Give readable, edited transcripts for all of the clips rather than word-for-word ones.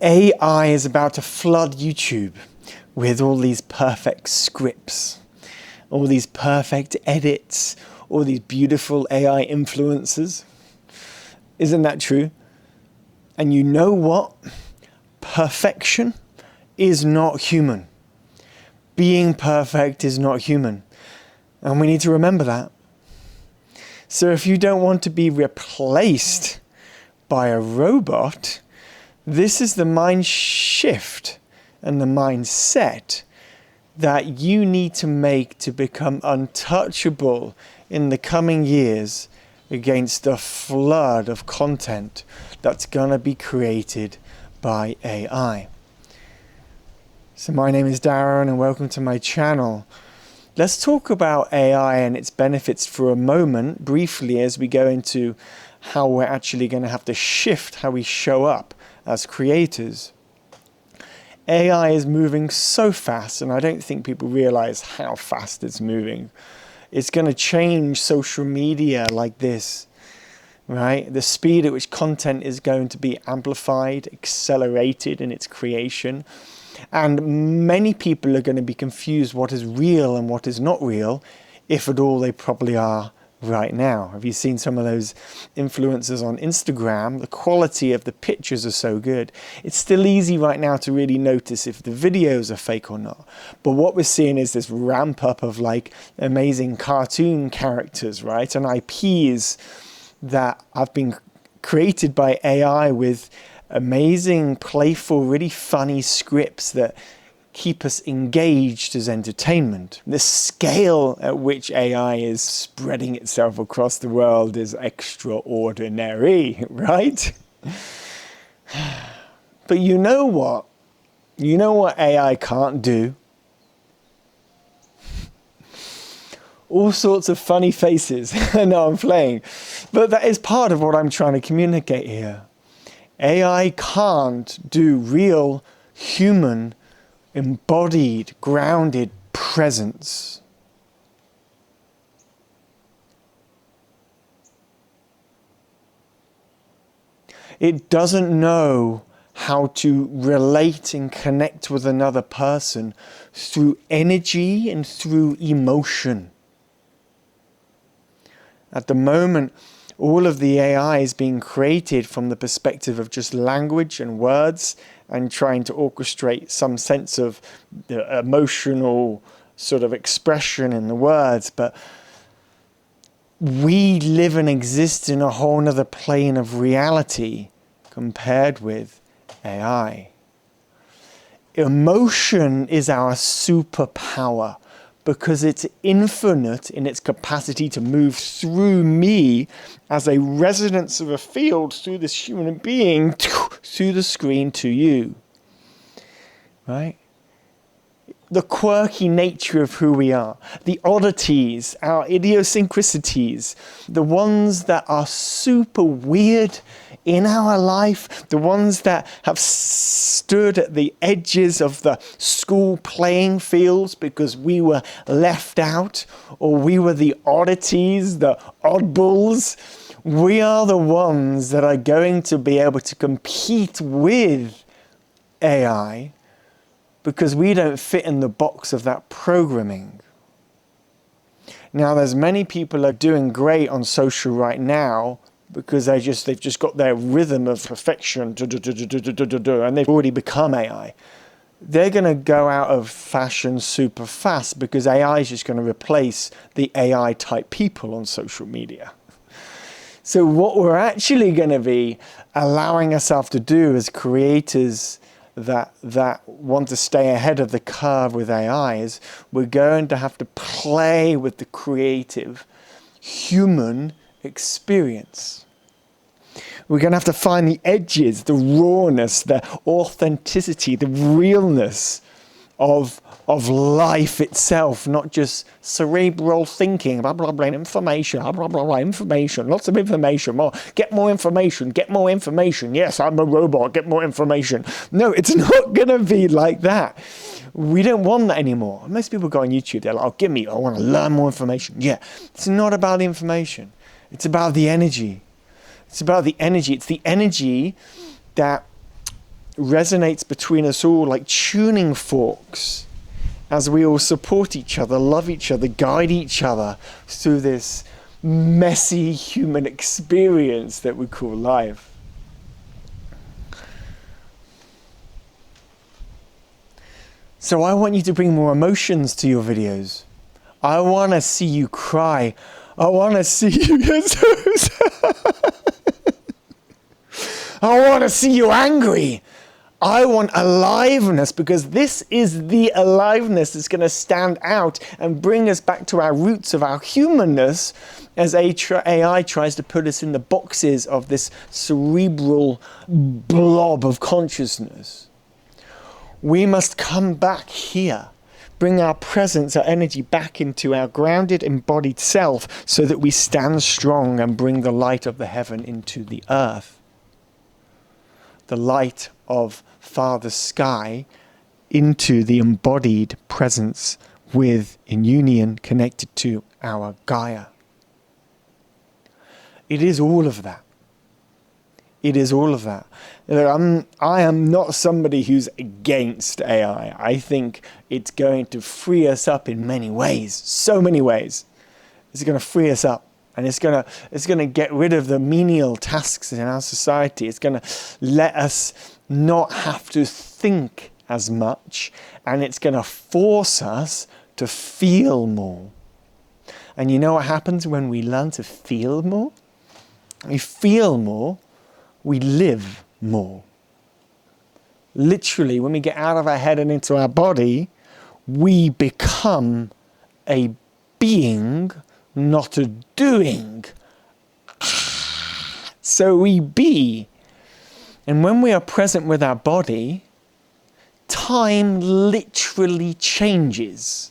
AI is about to flood YouTube with all these perfect scripts, all these perfect edits, all these beautiful AI influencers. Isn't that true? And you know what? Perfection is not human. Being perfect is not human. And we need to remember that. So if you don't want to be replaced by a robot, this is the mind shift and the mindset that you need to make to become untouchable in the coming years against the flood of content that's going to be created by AI. So my name is Darren and welcome to my channel. Let's talk about AI and its benefits for a moment, briefly, as we go into how we're actually going to have to shift how we show up as creators. AI is moving so fast, and I don't think people realize how fast it's moving. It's going to change social media like this, right? The speed at which content is going to be amplified, accelerated in its creation. And many people are going to be confused what is real and what is not real, if at all they probably are right now. Have you seen some of those influencers on Instagram? The quality of the pictures are so good. It's still easy right now to really notice if the videos are fake or not. But what we're seeing is this ramp up of like amazing cartoon characters, right? And IPs that have been created by AI with amazing, playful, really funny scripts that keep us engaged as entertainment. The scale at which AI is spreading itself across the world is extraordinary, right? But you know what? You know what AI can't do? All sorts of funny faces. I know I'm playing. But that is part of what I'm trying to communicate here. AI can't do real human embodied, grounded presence. It doesn't know how to relate and connect with another person through energy and through emotion. At the moment, all of the AI is being created from the perspective of just language and words and trying to orchestrate some sense of the emotional sort of expression in the words. But we live and exist in a whole nother plane of reality compared with AI. Emotion is our superpower, because it's infinite in its capacity to move through me as a resonance of a field through this human being, through the screen to you, right? The quirky nature of who we are, the oddities, our idiosyncrasies, the ones that are super weird in our life, the ones that have stood at the edges of the school playing fields because we were left out, or we were the oddities, the oddballs. We are the ones that are going to be able to compete with AI because we don't fit in the box of that programming. Now, there's many people are doing great on social right now because they've just got their rhythm of perfection, and they've already become AI. They're going to go out of fashion super fast because AI is just going to replace the AI type people on social media. So what we're actually going to be allowing ourselves to do as creators that want to stay ahead of the curve with AI is we're going to have to play with the creative human experience. We're going to have to find the edges, the rawness, the authenticity, the realness of life itself, not just cerebral thinking, blah, blah, blah, information, blah, blah, blah, information, lots of information, get more information, yes, I'm a robot, get more information. No, it's not going to be like that. We don't want that anymore. Most people go on YouTube, they're like, I want to learn more information. Yeah, it's not about the information. It's about the energy. It's about the energy. It's the energy that resonates between us all like tuning forks as we all support each other, love each other, guide each other through this messy human experience that we call life. So I want you to bring more emotions to your videos. I want to see you cry. I want to see you get so sad. I want to see you angry. I want aliveness, because this is the aliveness that's going to stand out and bring us back to our roots of our humanness as AI tries to put us in the boxes of this cerebral blob of consciousness. We must come back here, bring our presence, our energy back into our grounded, embodied self so that we stand strong and bring the light of the heaven into the earth. The light of Father Sky into the embodied presence with, in union, connected to our Gaia. It is all of that. It is all of that. I am not somebody who's against AI. I think it's going to free us up in many ways, so many ways. It's going to free us up. And it's going to get rid of the menial tasks in our society. It's going to let us not have to think as much. And it's going to force us to feel more. And you know what happens when we learn to feel more? We feel more, we live more. Literally, when we get out of our head and into our body, we become a being, not a doing. So we be. And when we are present with our body, time literally changes.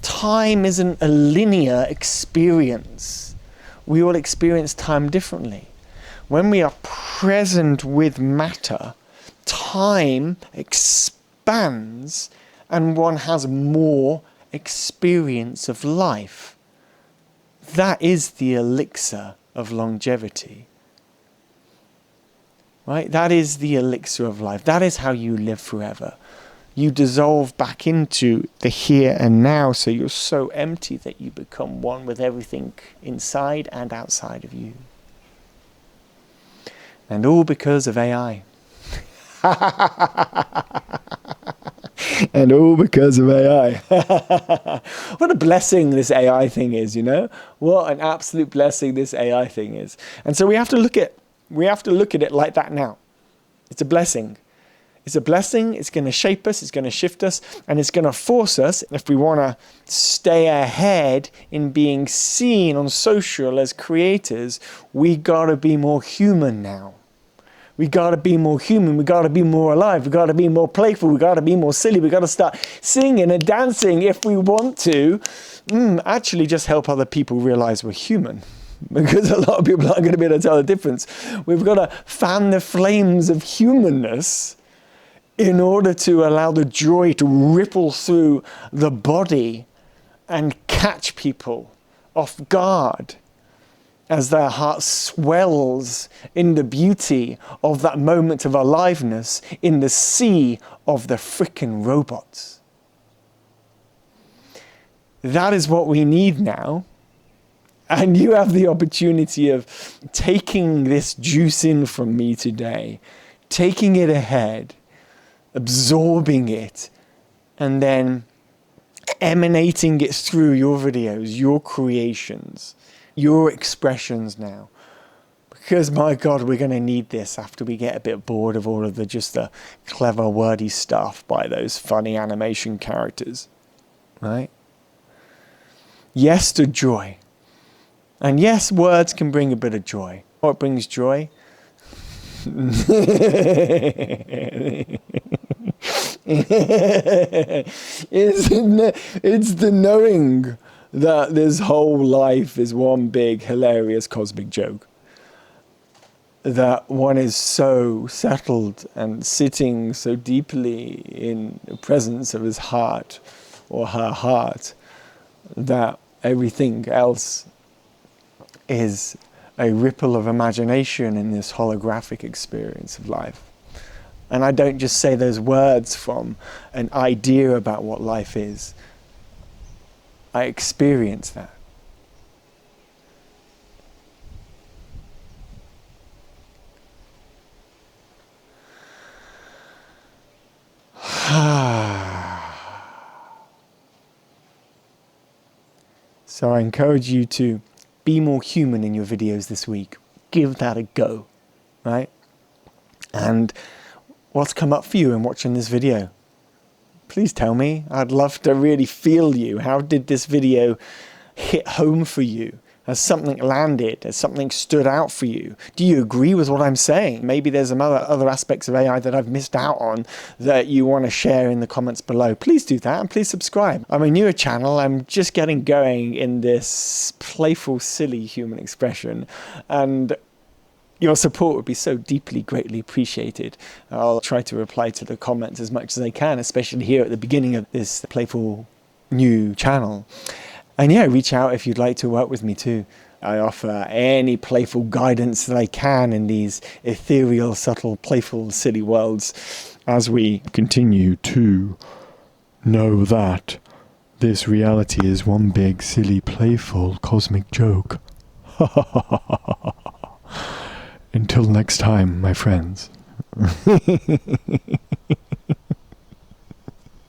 Time isn't a linear experience. We all experience time differently. When we are present with matter, time expands and one has more experience of life. That is the elixir of longevity. Right? That is the elixir of life. That is how you live forever. You dissolve back into the here and now, so you're so empty that you become one with everything inside and outside of you. And all because of AI. And all because of AI. What a blessing this AI thing is, you know? What an absolute blessing this AI thing is. And so we have to look at it like that now. It's a blessing. It's a blessing. It's going to shape us. It's going to shift us. And it's going to force us, if we want to stay ahead in being seen on social as creators, we got to be more human now. We got to be more human. We got to be more alive. We got to be more playful. We got to be more silly. We got to start singing and dancing if we want to. Actually, just help other people realize we're human. Because a lot of people aren't going to be able to tell the difference. We've got to fan the flames of humanness in order to allow the joy to ripple through the body and catch people off guard as their heart swells in the beauty of that moment of aliveness in the sea of the frickin' robots. That is what we need now. And you have the opportunity of taking this juice in from me today, taking it ahead, absorbing it, and then emanating it through your videos, your creations, your expressions now. Because my God, we're going to need this after we get a bit bored of all of the clever wordy stuff by those funny animation characters, right? Yes to joy. And yes, words can bring a bit of joy. What brings joy? It's the knowing that this whole life is one big hilarious cosmic joke. That one is so settled and sitting so deeply in the presence of his heart or her heart that everything else is a ripple of imagination in this holographic experience of life. And I don't just say those words from an idea about what life is. I experience that. So I encourage you to be more human in your videos this week. Give that a go, right? And what's come up for you in watching this video? Please tell me. I'd love to really feel you. How did this video hit home for you? Has something landed? Has something stood out for you? Do you agree with what I'm saying? Maybe there's some other aspects of AI that I've missed out on that you want to share in the comments below. Please do that, and please subscribe. I'm a newer channel. I'm just getting going in this playful, silly human expression, and your support would be so deeply, greatly appreciated. I'll try to reply to the comments as much as I can, especially here at the beginning of this playful new channel. And yeah, reach out if you'd like to work with me too. I offer any playful guidance that I can in these ethereal, subtle, playful, silly worlds as we continue to know that this reality is one big, silly, playful, cosmic joke. Until next time, my friends.